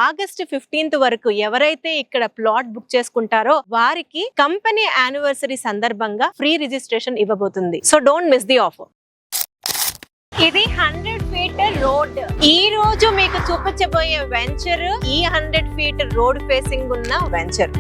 August 15th వరకు ఎవరైతే ఇక్కడ ప్లాట్ బుక్ చేసుకుంటారో వారికి కంపెనీ యానివర్సరీ సందర్భంగా ఫ్రీ రిజిస్ట్రేషన్ ఇవ్వబోతుంది. So don't miss the offer. ఇది 100 feet రోడ్. ఈ రోజు మీకు చూపించబోయే వెంచర్ ఈ 100 feet రోడ్ ఫేసింగ్ ఉన్న వెంచర్.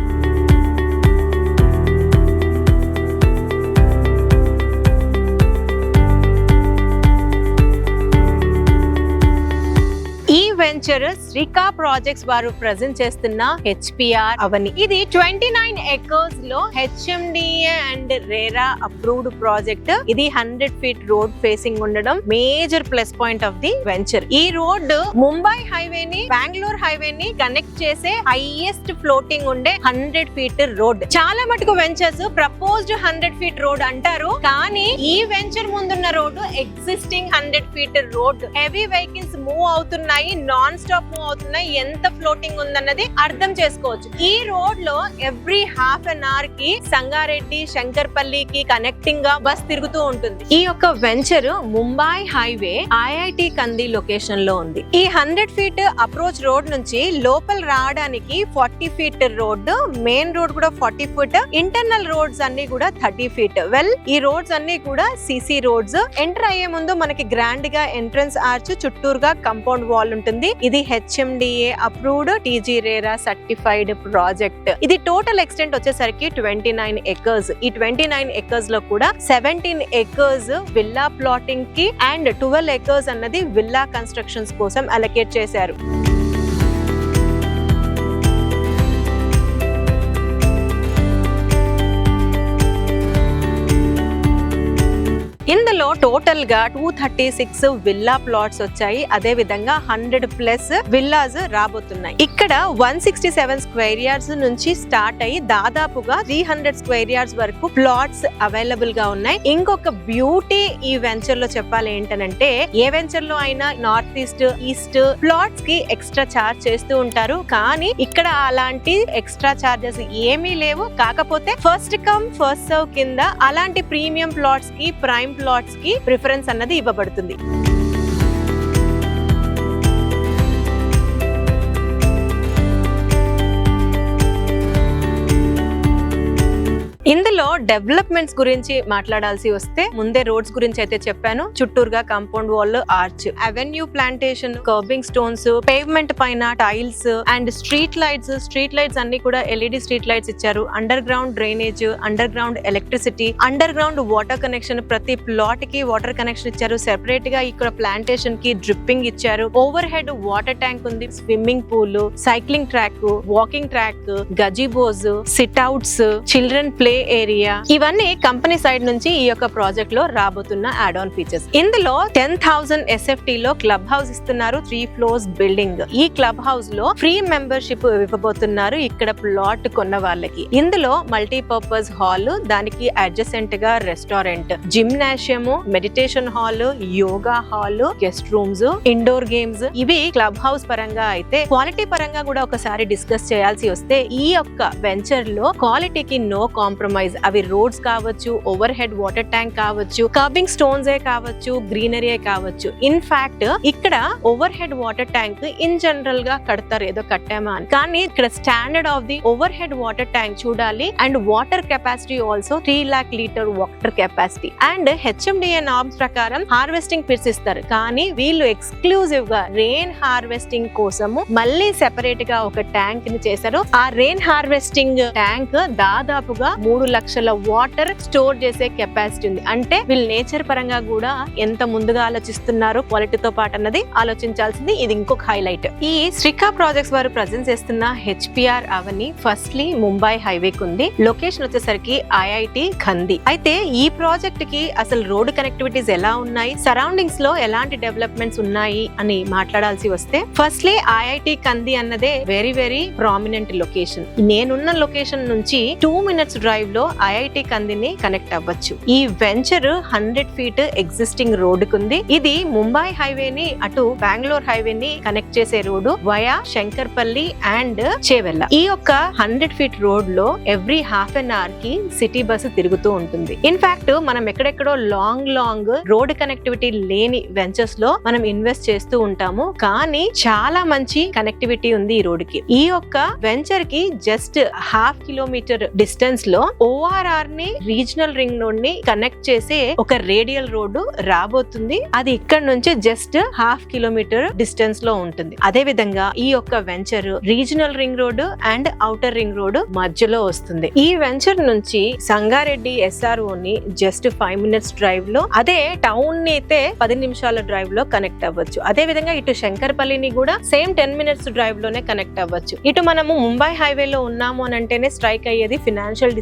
ఈ వెంచర్ శ్రీకా ప్రాజెక్ట్స్ వారు ప్రెజెంట్ చేస్తున్న HPR అవని. ఇది 29 acres లో HMDA and RERA approved project. ఇది 100 feet రోడ్ ఫేసింగ్ ఉండడం major plus point of the venture. ఈ రోడ్ ముంబై హైవేని బెంగళూరు హైవేని కనెక్ట్ చేసే హైయెస్ట్ ఫ్లోటింగ్ ఉండే 100 feet రోడ్. చాలా మటుకు వెంచర్స్ ప్రపోజ్డ్ 100 feet రోడ్ అంటారు, కానీ ఈ వెంచర్ ముందున్న road existing 100 feet road. Heavy vehicles move అవుతున్నాయి, నాన్ స్టాప్ మూవ్ అవుతున్నాయి. ఎంత ఫ్లోటింగ్ ఉందన్నది అర్థం చేసుకోవచ్చు. ఈ రోడ్ లో ఎవ్రీ హాఫ్ అన్ అవర్ కి సంగారెడ్డి శంకర్పల్లికి కనెక్టింగ్ గా బస్ తిరుగుతూ ఉంటుంది. ఈ యొక్క వెంచర్ ముంబై హైవే IIT కంది లొకేషన్ లో ఉంది. ఈ 100 feet అప్రోచ్ రోడ్ నుంచి లోపల రావడానికి 40 feet రోడ్, మెయిన్ రోడ్ కూడా 40 feet, ఇంటర్నల్ రోడ్స్ అన్ని కూడా 30 feet. ఈ రోడ్స్ అన్ని కూడా CC రోడ్స్. ఎంటర్ అయ్యే ముందు మనకి గ్రాండ్ గా ఎంట్రన్స్ ఆర్చ్, చుట్టూరుగా కంపౌండ్ వాల్ ఉంటుంది. ఇది HMDA approved TG RERA certified project. ఇది టోటల్ ఎక్స్టెంట్ వచ్చేసరికి 29 acres. ఈ 29 acres లో కూడా 17 acres విల్లా ప్లాటింగ్ కి అండ్ 12 acres అన్నది విల్లా కన్స్ట్రక్షన్స్ కోసం అలొకేట్ చేశారు. ఇందులో టోటల్ గా 236 విల్లా ప్లాట్స్ వచ్చాయి. అదే విధంగా 100+ విల్లాస్ రాబోతున్నాయి. ఇక్కడ 167 square yards నుంచి స్టార్ట్ అయ్యి దాదాపుగా 300 square yards వరకు ప్లాట్స్ అవైలబుల్ గా ఉన్నాయి. ఇంకొక బ్యూటీ ఈ వెంచర్ లో చెప్పాలి ఏంటనంటే, ఏ వెంచర్ లో అయినా నార్త్ ఈస్ట్ ప్లాట్స్ కి ఎక్స్ట్రా చార్జ్ చేస్తూ ఉంటారు, కానీ ఇక్కడ అలాంటి ఎక్స్ట్రా చార్జెస్ ఏమీ లేవు. కాకపోతే ఫస్ట్ కమ్ ఫస్ట్ సర్వ్ కింద అలాంటి ప్రీమియం ప్లాట్స్ కి, ప్రైమ్ ప్లాట్స్ కి ప్రిఫరెన్స్ అన్నది ఇవ్వబడుతుంది. ఇందులో డెవలప్మెంట్స్ గురించి మాట్లాడాల్సి వస్తే, ముందే రోడ్స్ గురించి అయితే చెప్పాను. చుట్టూరుగా compound wall, arch, avenue plantation, curbing stones, pavement పైన టైల్స్ అండ్ స్ట్రీట్ లైట్స్ అన్ని కూడా LED స్ట్రీట్ లైట్స్ ఇచ్చారు. Underground drainage, underground electricity, underground water connection. ప్రతి ప్లాట్ కి వాటర్ కనెక్షన్ ఇచ్చారు. సెపరేట్ గా ఇక్కడ ప్లాంటేషన్ కి డ్రిప్పింగ్ ఇచ్చారు. ఓవర్ హెడ్ వాటర్ ట్యాంక్ ఉంది, swimming pool, cycling track, walking track, gazebos, sit outs, children play area, ఇవన్నీ company side నుంచి ఈ యొక్క ప్రాజెక్ట్ లో రాబోతున్న యాడ్ ఆన్ ఫీచర్స్. ఇందులో 10,000 SFT లో క్లబ్ హౌస్ ఇస్తున్నారు. 3 floors బిల్డింగ్. ఈ క్లబ్ హౌస్ లో ఫ్రీ మెంబర్షిప్ ఇవ్వబోతున్నారు ఇక్కడ ప్లాట్ కొన్న వాళ్ళకి. ఇందులో మల్టీపర్పస్ హాల్, దానికి అడ్జసెంట్ గా restaurant, gymnasium, meditation hall, yoga hall, guest rooms, indoor games. ఇవి క్లబ్ హౌస్ పరంగా. అయితే క్వాలిటీ పరంగా కూడా ఒకసారి డిస్కస్ చేయాల్సి వస్తే, ఈ యొక్క వెంచర్ లో క్వాలిటీకి నో కాంప్రమైజ్. అవి రోడ్స్ కావచ్చు, ఓవర్ హెడ్ వాటర్ ట్యాంక్ కావచ్చు, కర్బింగ్ స్టోన్స్ కావచ్చు, గ్రీనరీ కావచ్చు. ఇన్ ఫ్యాక్ట్ ఇక్కడ overhead water tank in general గా కడతారు, ఏదో కట్టామా అని, కానీ ఇక్కడ standard of the overhead water tank చూడాలి. And water capacity also 3 lakh litre water capacity. And HMDA norms ప్రకారం హార్వెస్టింగ్ పిట్స్ ఇస్తారు, కానీ వీళ్ళు ఎక్స్క్లూజివ్ గా రెయిన్ హార్వెస్టింగ్ కోసము మళ్ళీ సెపరేట్ గా ఒక ట్యాంక్ ని చేశారు. ఆ రెయిన్ హార్వెస్టింగ్ ట్యాంక్ దాదాపుగా 3 లక్షల వాటర్ స్టోర్ చేసే కెపాసిటీ ఉంది. అంటే వీళ్ళు నేచర్ పరంగా కూడా ఎంత ముందుగా ఆలోచిస్తున్నారు క్వాలిటీతో పాటు అన్నది ఆలోచించాల్సింది. ఇది ఇంకొక హైలైట్. ఈ శ్రీకా ప్రాజెక్ట్స్ వారు ప్రజెంట్ చేస్తున్న HPR అవని ఫస్ట్లీ ముంబై హైవే ఉంది. లొకేషన్ వచ్చేసరికి IIT కంది. అయితే ఈ ప్రాజెక్ట్ కి అసలు రోడ్ కనెక్టివిటీస్ ఎలా ఉన్నాయి, సరౌండింగ్స్ లో ఎలాంటి డెవలప్మెంట్స్ ఉన్నాయి అని మాట్లాడాల్సి వస్తే, ఫస్ట్లీ IIT కంది అన్నదే వెరీ ప్రామినెంట్ లొకేషన్. నేనున్న లొకేషన్ నుంచి 2 minutes డ్రైవ్ డ్రైవ్ లో ఐఐటి కందిని కనెక్ట్ అవ్వచ్చు. ఈ వెంచర్ 100 ఫీట్ ఎగ్జిస్టింగ్ రోడ్ కుంది. ఇది ముంబై హైవేని అటు బెంగళూరు హైవేని కనెక్ట్ చేసే road via Shankarpalli and Chevella. ఈ యొక్క 100 ఫీట్ రోడ్ లో ఎవ్రీ హాఫ్ అన్ అవర్ కి సిటీ బస్సు తిరుగుతూ ఉంటుంది. ఇన్ఫాక్ట్ మనం ఎక్కడెక్కడో లాంగ్ రోడ్ కనెక్టివిటీ లేని వెంచర్స్ లో మనం ఇన్వెస్ట్ చేస్తూ ఉంటాము, కానీ చాలా మంచి కనెక్టివిటీ ఉంది ఈ రోడ్ కి. ఈ యొక్క వెంచర్ కి జస్ట్ 1/2 కిలోమీటర్ డిస్టెన్స్ లో ORR ని రీజనల్ రింగ్ రోడ్ ని కనెక్ట్ చేసే ఒక రేడియల్ రోడ్డు రాబోతుంది. అది ఇక్కడ నుంచి జస్ట్ 1/2 కిలోమీటర్ డిస్టెన్స్ లో ఉంటుంది. అదే విధంగా ఈ యొక్క venture regional ring road and outer ring road మధ్యలో వస్తుంది. ఈ వెంచర్ నుంచి సంగారెడ్డి SRO ని జస్ట్ 5 మినిట్స్ డ్రైవ్ లో, అదే టౌన్ ని అయితే 10 నిమిషాల డ్రైవ్ లో కనెక్ట్ అవ్వచ్చు. అదే విధంగా ఇటు శంకర్పల్లిని కూడా సేమ్ 10 మినిట్స్ డ్రైవ్ లోనే కనెక్ట్ అవ్వచ్చు. ఇటు మనము ముంబై హైవే లో ఉన్నాము అని అంటేనే స్ట్రైక్ అయ్యేది ఫినాన్షియల్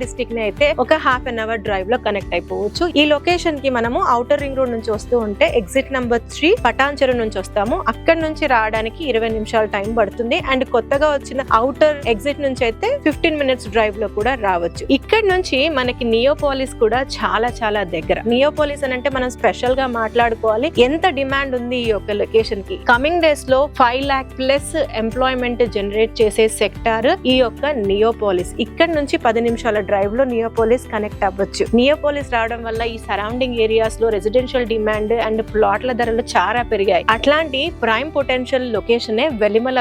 డిస్ట్రిక్ట్ ని అయితే ఒక హాఫ్ అన్ అవర్ డ్రైవ్ లో కనెక్ట్ అయిపోవచ్చు. ఈ లొకేషన్ కి మనము ఔటర్ రింగ్ రోడ్ నుంచి వస్తూ ఉంటే ఎగ్జిట్ నెంబర్ 3 పటాన్ చెరువు నుంచి వస్తాము. అక్కడ నుంచి రావడానికి 20 నిమిషాల టైం పడుతుంది. అండ్ కొత్తగా వచ్చిన ఔటర్ ఎగ్జిట్ నుంచి అయితే 15 మినిట్స్ డ్రైవ్ లో కూడా రావచ్చు. ఇక్కడ నుంచి మనకి నియోపోలిస్ కూడా చాలా దగ్గర. నియోపోలిస్ అని అంటే మనం స్పెషల్ గా మాట్లాడుకోవాలి, ఎంత డిమాండ్ ఉంది ఈ యొక్క లొకేషన్ కి. కమింగ్ డేస్ లో 5 lakh ప్లస్ ఎంప్లాయ్మెంట్ జనరేట్ చేసే సెక్టార్ ఈ యొక్క నియోపోలిస్. ఇక్కడ నుంచి 10 నిమిషాల డ్రైవ్ లో నియోపోలిస్ కనెక్ట్ అవ్వచ్చు. నియోపోలిస్ రావడం వల్ల ఈ సరౌండింగ్ ఏరియాస్ లో రెసిడెన్షియల్ డిమాండ్ అండ్ ప్లాట్ల ధరలు చాలా పెరిగాయి. అట్లాంటి ప్రైమ్ పొటెన్షియల్ లొకేషన్ వెలిమల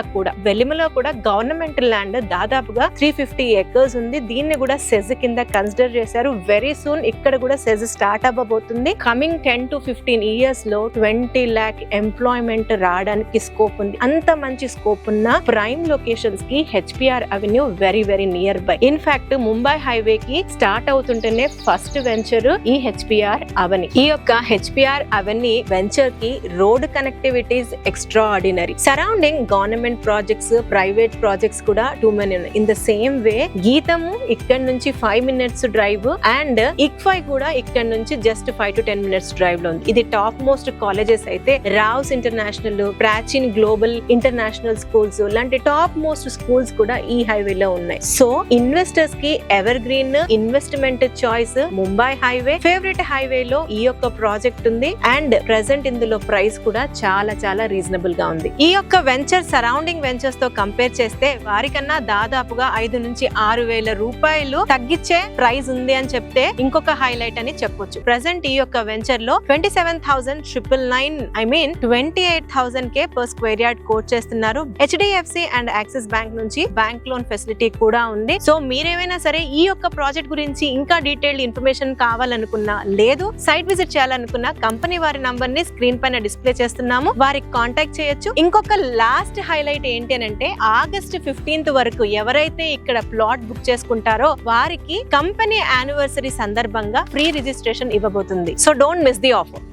కూడా గవర్నమెంట్ ల్యాండ్ దాదాపుగా 350 acres ఉంది. దీన్ని కూడా సెజ్ కింద కన్సిడర్ చేశారు. వెరీ సూన్ ఇక్కడ కూడా సెజ్ స్టార్ట్ అవ్వబోతుంది. కమింగ్ 10 to 15 years లో 20 lakh ఎంప్లాయ్మెంట్ రావడానికి స్కోప్ ఉంది. అంత మంచి స్కోప్ ఉన్న ప్రైమ్ లొకేషన్స్ కి HPR avenue very near by. In fact Mumbai highway కి స్టార్ట్ అవుతుంటేనే ఫస్ట్ వెంచర్ ఈ HPR అవెన్యూ. ఈ యొక్క HPR అవెన్యూ వెంచర్ కి road connectivities extraordinary. Surrounding government projects, private projects కూడా too many ఉన్నాయి. ఇన్ ద సేమ్ వే గీతము ఇక్కడ నుంచి 5 మినిట్స్ డ్రైవ్ అండ్ ICFI కూడా ఇక్కడ నుంచి జస్ట్ 5 to 10 మినిట్స్ డ్రైవ్ లో ఉంది. ఇది టాప్ మోస్ట్ కాలేజెస్ అయితే Rao's international, ప్రాచీన్ global international schools లాంటి టాప్ మోస్ట్ స్కూల్స్ కూడా ఈ హైవేలో ఉన్నాయి. సో ఇన్వెస్టర్స్ కి ever green investment choice Mumbai highway. Favourite highway లో ఈ యొక్క ప్రాజెక్ట్ ఉంది అండ్ ప్రెసెంట్ ఇందులో ప్రైస్ కూడా చాలా రీజనబుల్ గా ఉంది. ఈ యొక్క వెంచర్ సరౌండింగ్ వెంచర్స్ తో కంపేర్ చేస్తే వారికన్నా దాదాపుగా 5 నుంచి 6,000 రూపాయలు తగ్గించే ప్రైస్ ఉంది అని చెప్తే ఇంకొక హైలైట్ అని చెప్పొచ్చు. ప్రెసెంట్ ఈ యొక్క వెంచర్ లో 27,999 per square yard కోట్ చేస్తున్నారు. HDFC అండ్ యాక్సిస్ బ్యాంక్ నుంచి బ్యాంక్ లోన్ ఫెసిలిటీ కూడా ఉంది. సో మీరేమైనా సరే ఈ యొక్క ప్రాజెక్ట్ గురించి ఇంకా డీటెయిల్డ్ ఇన్ఫర్మేషన్ కావాలనుకున్నా, లేదు సైట్ విజిట్ చేయాలనుకున్నా, కంపెనీ వారి నంబర్ ని స్క్రీన్ పైన డిస్ప్లే చేస్తున్నాము, వారికి కాంటాక్ట్ చేయొచ్చు. ఇంకొక లాస్ట్ హైలైట్ ఏంటి అంటే August 15th వరకు ఎవరైతే ఇక్కడ ప్లాట్ బుక్ చేసుకుంటారో వారికి కంపెనీ యానివర్సరీ సందర్భంగా ఫ్రీ రిజిస్ట్రేషన్ ఇవ్వబోతుంది. So don't miss the offer.